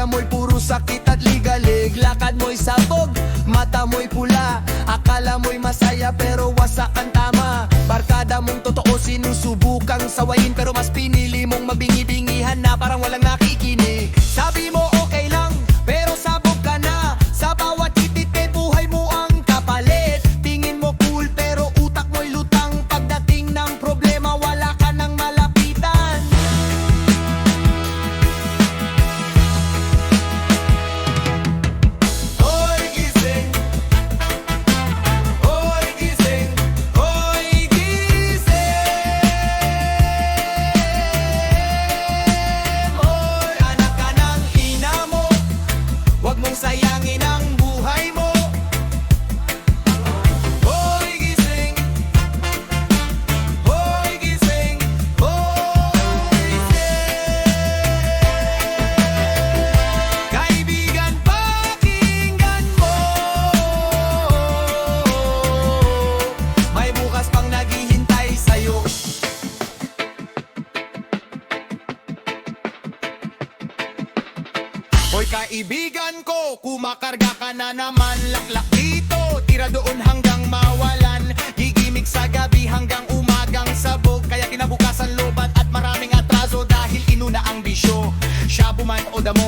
Pamilya mo'y puro sakit at ligalig. Lakad mo'y sabog, mata mo'y pula. Akala mo'y masaya pero wasak ang tama. Barkada mong totoo sinusubukang sawayin, pero mas pinili mong mabingi-bingihan na parang walang nakikinig. Sabi mo okay lang, pero sabog ka na. Sa bawat titit may buhay mo ang kapalit. Tingin mo cool pero utak mo'y lutang. Pagdating ng problema wala ka nang malapitan. Hoy gising, hoy gising, hoy gising. Hoy anak ka ng ina mo, huwag mong sayangin ang buhay mo. Hoy gising, hoy gising, hoy gising. Kaibigan, pakinggan mo, may bukas pang naghihintay sa'yo. Hoy kaibigan ko, kumakarga ka na naman. Laklak dito, tira doon hanggang mawalan. Gigimik sa gabi hanggang umagang sabog. Kaya kinabukasan lobat at maraming atraso dahil inuna ang bisyo. Shabu man o damo